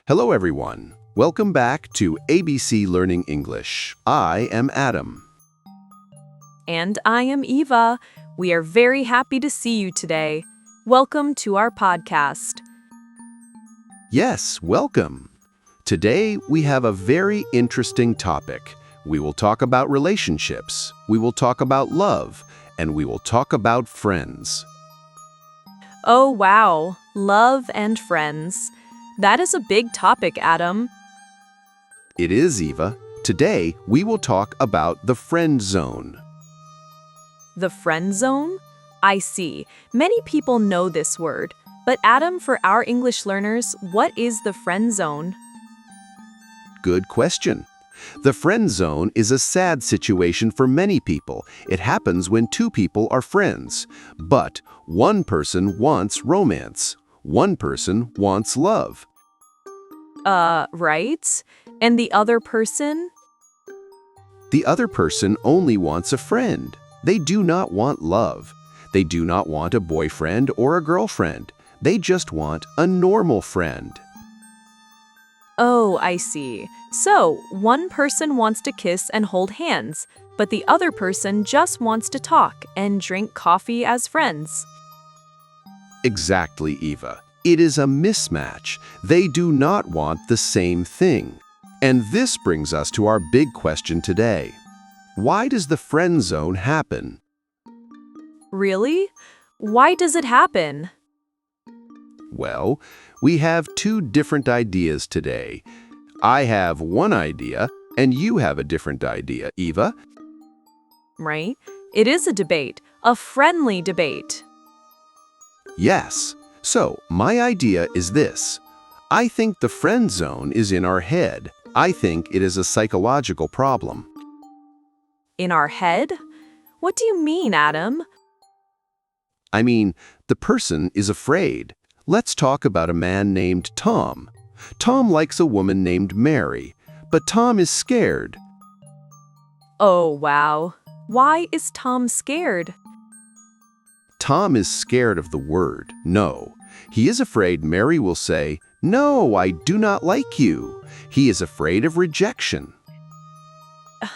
Hello, everyone. Welcome back to ABC Learning English. I am Adam. And I am Eva. We are very happy to see you today. Welcome to our podcast. Yes, welcome. Today, we have a very interesting topic. We will talk about relationships, we will talk about love, and we will talk about friends. Oh, wow. Love and friends. That is a big topic, Adam. It is, Eva. Today, we will talk about the friend zone. The friend zone? I see. Many people know this word. But Adam, for our English learners, what is the friend zone? Good question. The friend zone is a sad situation for many people. It happens when two people are friends, but one person wants romance. One person wants love. Right? And the other person? The other person only wants a friend. They do not want love. They do not want a boyfriend or a girlfriend. They just want a normal friend. Oh, I see. So, one person wants to kiss and hold hands, but the other person just wants to talk and drink coffee as friends. Exactly, Eva. It is a mismatch. They do not want the same thing. And this brings us to our big question today. Why does the friend zone happen? Really? Why does it happen? Well, we have two different ideas today. I have one idea, and you have a different idea, Eva. Right? It is a debate, a friendly debate. Yes. So, my idea is this. I think the friend zone is in our head. I think it is a psychological problem. In our head? What do you mean, Adam? I mean, the person is afraid. Let's talk about a man named Tom. Tom likes a woman named Mary, but Tom is scared. Oh, wow. Why is Tom scared? Tom is scared of the word no. He is afraid Mary will say, "No, I do not like you." He is afraid of rejection.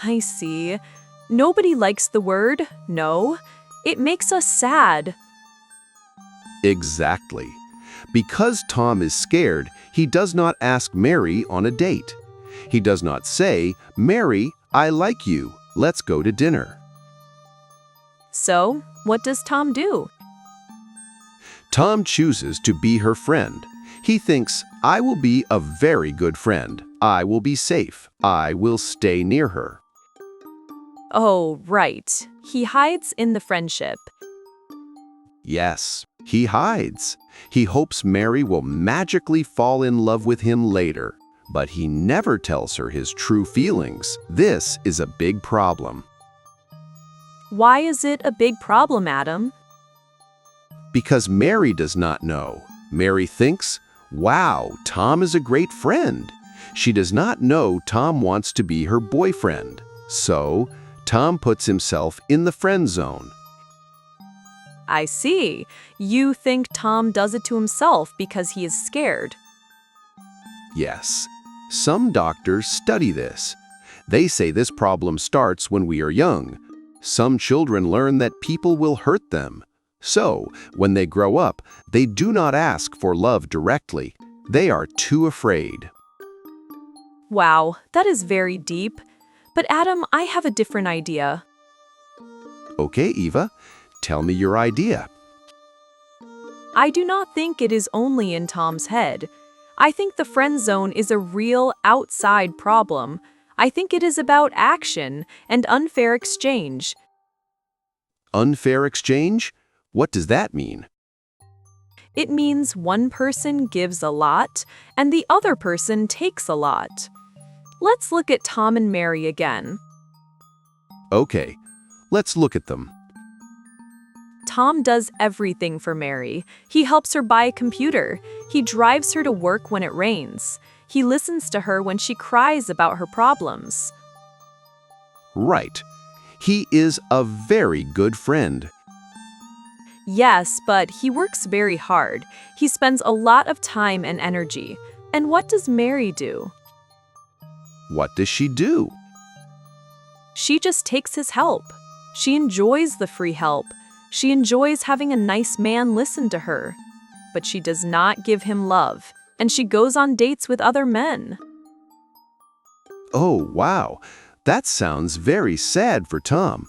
I see. Nobody likes the word no. It makes us sad. Exactly. Because Tom is scared, he does not ask Mary on a date. He does not say, "Mary, I like you. Let's go to dinner." So, what does Tom do? Tom chooses to be her friend. He thinks, "I will be a very good friend. I will be safe. I will stay near her." Oh, right. He hides in the friendship. Yes, he hides. He hopes Mary will magically fall in love with him later, but he never tells her his true feelings. This is a big problem. Why is it a big problem, Adam? Because Mary does not know. Mary thinks, "Wow, Tom is a great friend." She does not know Tom wants to be her boyfriend. So, Tom puts himself in the friend zone. I see. You think Tom does it to himself because he is scared. Yes, some doctors study this. They say this problem starts when we are young. Some children learn that people will hurt them. So, when they grow up, they do not ask for love directly. They are too afraid. Wow, that is very deep. But Adam, I have a different idea. Okay, Eva, tell me your idea. I do not think it is only in Tom's head. I think the friend zone is a real outside problem. I think it is about action and unfair exchange. Unfair exchange? What does that mean? It means one person gives a lot and the other person takes a lot. Let's look at Tom and Mary again. Okay, let's look at them. Tom does everything for Mary. He helps her buy a computer. He drives her to work when it rains. He listens to her when she cries about her problems. Right. He is a very good friend. Yes, but he works very hard. He spends a lot of time and energy. And what does Mary do? What does she do? She just takes his help. She enjoys the free help. She enjoys having a nice man listen to her. But she does not give him love, and she goes on dates with other men. Oh, wow. That sounds very sad for Tom.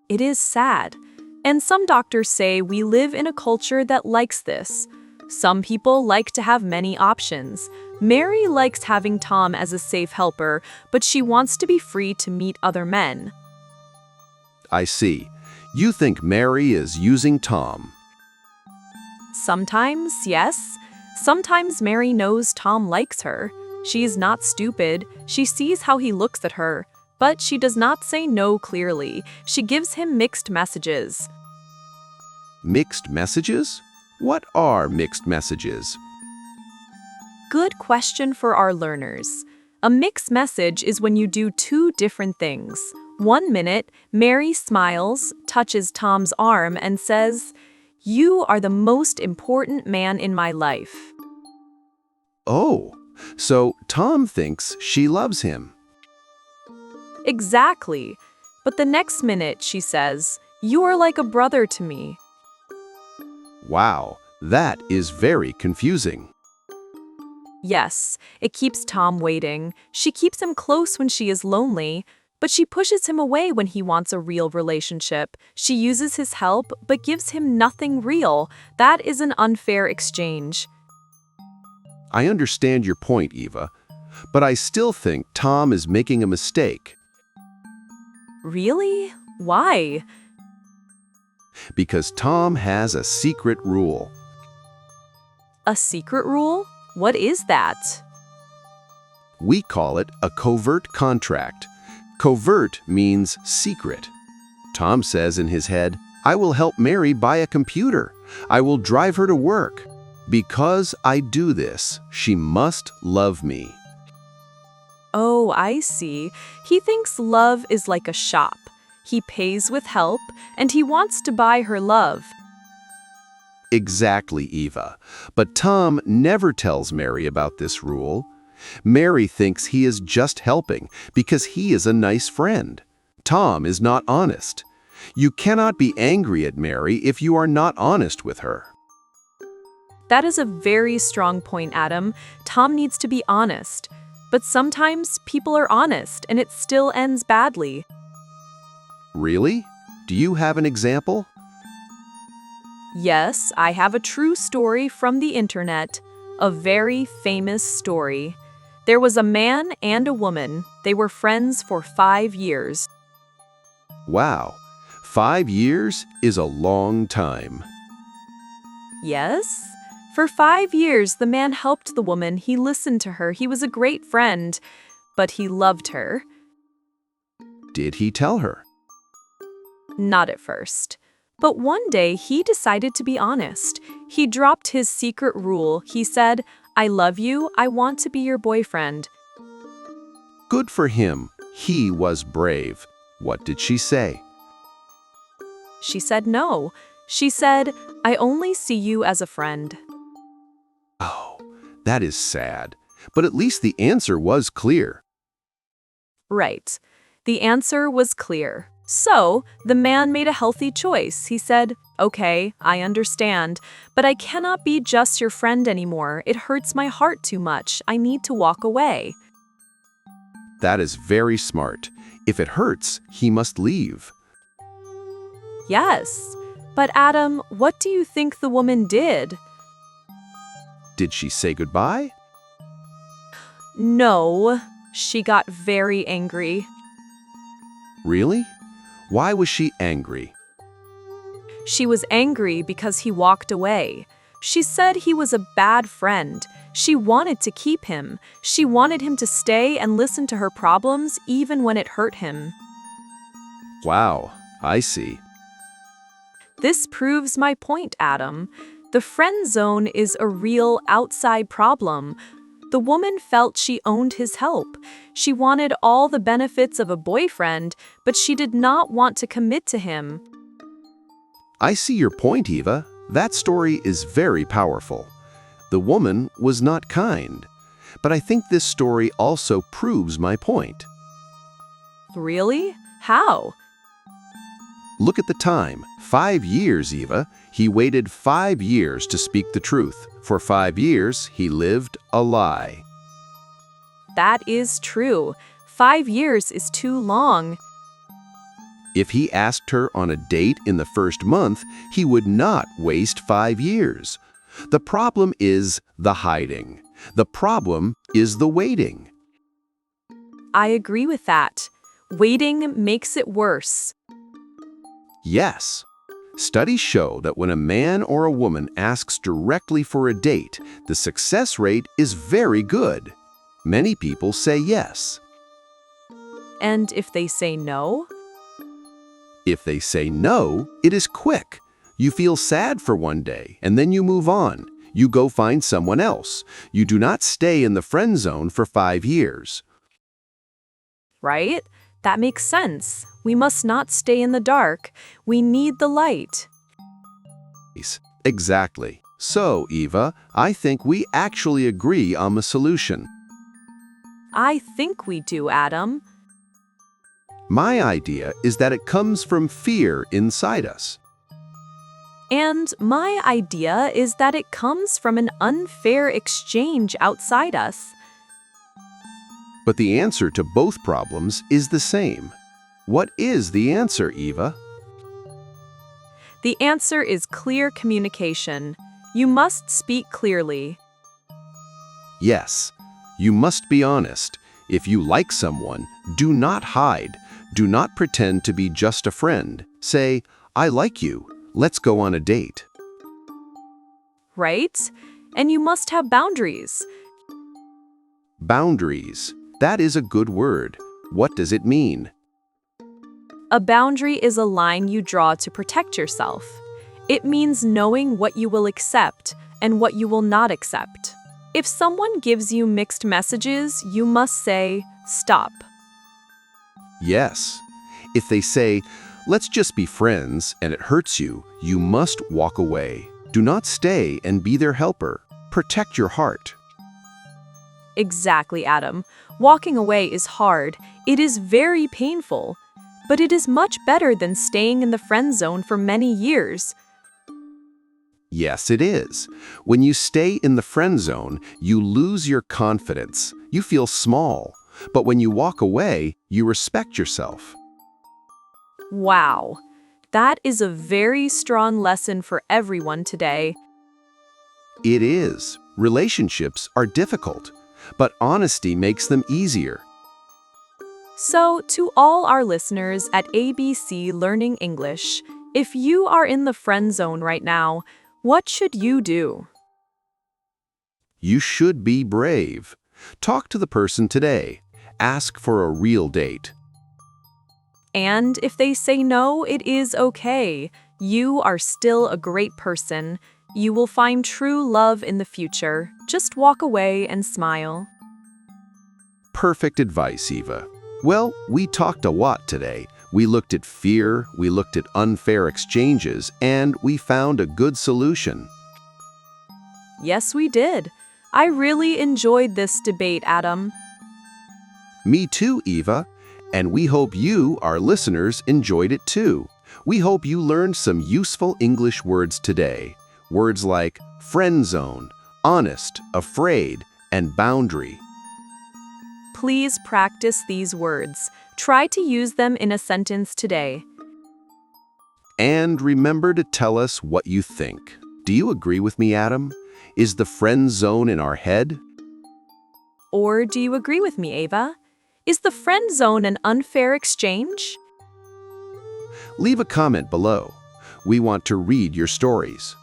It is sad. And some doctors say we live in a culture that likes this. Some people like to have many options. Mary likes having Tom as a safe helper, but she wants to be free to meet other men. I see. You think Mary is using Tom. Sometimes, yes. Sometimes Mary knows Tom likes her. She is not stupid. She sees how he looks at her. But she does not say no clearly. She gives him mixed messages. Mixed messages? What are mixed messages? Good question for our learners. A mixed message is when you do two different things. 1 minute, Mary smiles, touches Tom's arm, and says, "You are the most important man in my life." Oh, so Tom thinks she loves him. Exactly. But the next minute she says, "You are like a brother to me." Wow, that is very confusing. Yes, it keeps Tom waiting. She keeps him close when she is lonely, but she pushes him away when he wants a real relationship. She uses his help, but gives him nothing real. That is an unfair exchange. I understand your point, Eva, but I still think Tom is making a mistake. Really? Why? Because Tom has a secret rule. A secret rule? What is that? We call it a covert contract. Covert means secret. Tom says in his head, "I will help Mary buy a computer. I will drive her to work. Because I do this, she must love me." Oh, I see. He thinks love is like a shop. He pays with help, and he wants to buy her love. Exactly, Eva. But Tom never tells Mary about this rule. Mary thinks he is just helping because he is a nice friend. Tom is not honest. You cannot be angry at Mary if you are not honest with her. That is a very strong point, Adam. Tom needs to be honest. But sometimes people are honest, and it still ends badly. Really? Do you have an example? Yes, I have a true story from the internet. A very famous story. There was a man and a woman. They were friends for 5 years. Wow, 5 years is a long time. Yes? For 5 years, the man helped the woman. He listened to her. He was a great friend. But he loved her. Did he tell her? Not at first. But one day, he decided to be honest. He dropped his secret rule. He said, "I love you. I want to be your boyfriend." Good for him. He was brave. What did she say? She said no. She said, "I only see you as a friend." Oh, that is sad. But at least the answer was clear. Right. The answer was clear. So, the man made a healthy choice. He said, "Okay, I understand, but I cannot be just your friend anymore. It hurts my heart too much. I need to walk away." That is very smart. If it hurts, he must leave. Yes. But Adam, what do you think the woman did? Did she say goodbye? No. She got very angry. Really? Why was she angry? She was angry because he walked away. She said he was a bad friend. She wanted to keep him. She wanted him to stay and listen to her problems even when it hurt him. Wow, I see. This proves my point, Adam. The friend zone is a real outside problem. The woman felt she owned his help. She wanted all the benefits of a boyfriend, but she did not want to commit to him. I see your point, Eva. That story is very powerful. The woman was not kind. But I think this story also proves my point. Really? How? Look at the time. 5 years, Eva. He waited 5 years to speak the truth. For 5 years, he lived a lie. That is true. 5 years is too long. If he asked her on a date in the first month, he would not waste 5 years. The problem is the hiding. The problem is the waiting. I agree with that. Waiting makes it worse. Yes. Studies show that when a man or a woman asks directly for a date, the success rate is very good. Many people say yes. And if they say no? If they say no, it is quick. You feel sad for one day, and then you move on. You go find someone else. You do not stay in the friend zone for 5 years. Right? That makes sense. We must not stay in the dark. We need the light. Exactly. So, Eva, I think we actually agree on the solution. I think we do, Adam. My idea is that it comes from fear inside us. And my idea is that it comes from an unfair exchange outside us. But the answer to both problems is the same. What is the answer, Eva? The answer is clear communication. You must speak clearly. Yes, you must be honest. If you like someone, do not hide. Do not pretend to be just a friend. Say, I like you. Let's go on a date. Right? And you must have boundaries. Boundaries. That is a good word. What does it mean? A boundary is a line you draw to protect yourself. It means knowing what you will accept and what you will not accept. If someone gives you mixed messages, you must say, stop. Yes. If they say, let's just be friends, and it hurts you, you must walk away. Do not stay and be their helper. Protect your heart. Exactly, Adam. Walking away is hard. It is very painful. But it is much better than staying in the friend zone for many years. Yes, it is. When you stay in the friend zone, you lose your confidence. You feel small. But when you walk away, you respect yourself. Wow. That is a very strong lesson for everyone today. It is. Relationships are difficult, but honesty makes them easier. So, to all our listeners at ABC Learning English, if you are in the friend zone right now, what should you do? You should be brave. Talk to the person today. Ask for a real date. And if they say no, it is okay. You are still a great person. You will find true love in the future. Just walk away and smile. Perfect advice, Eva. Well, we talked a lot today. We looked at fear, we looked at unfair exchanges, and we found a good solution. Yes, we did. I really enjoyed this debate, Adam. Me too, Eva. And we hope you, our listeners, enjoyed it too. We hope you learned some useful English words today. Words like friend zone, honest, afraid, and boundary. Please practice these words. Try to use them in a sentence today. And remember to tell us what you think. Do you agree with me, Adam? Is the friend zone in our head? Or do you agree with me, Ava? Is the friend zone an unfair exchange? Leave a comment below. We want to read your stories.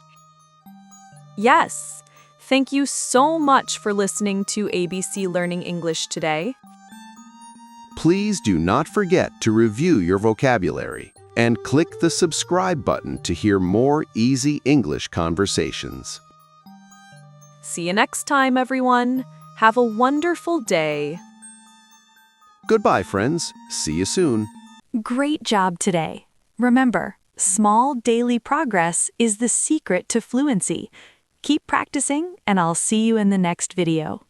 Yes. Thank you so much for listening to ABC Learning English today. Please do not forget to review your vocabulary and click the subscribe button to hear more easy English conversations. See you next time, everyone. Have a wonderful day. Goodbye, friends. See you soon. Great job today. Remember, small daily progress is the secret to fluency. Keep practicing, and I'll see you in the next video.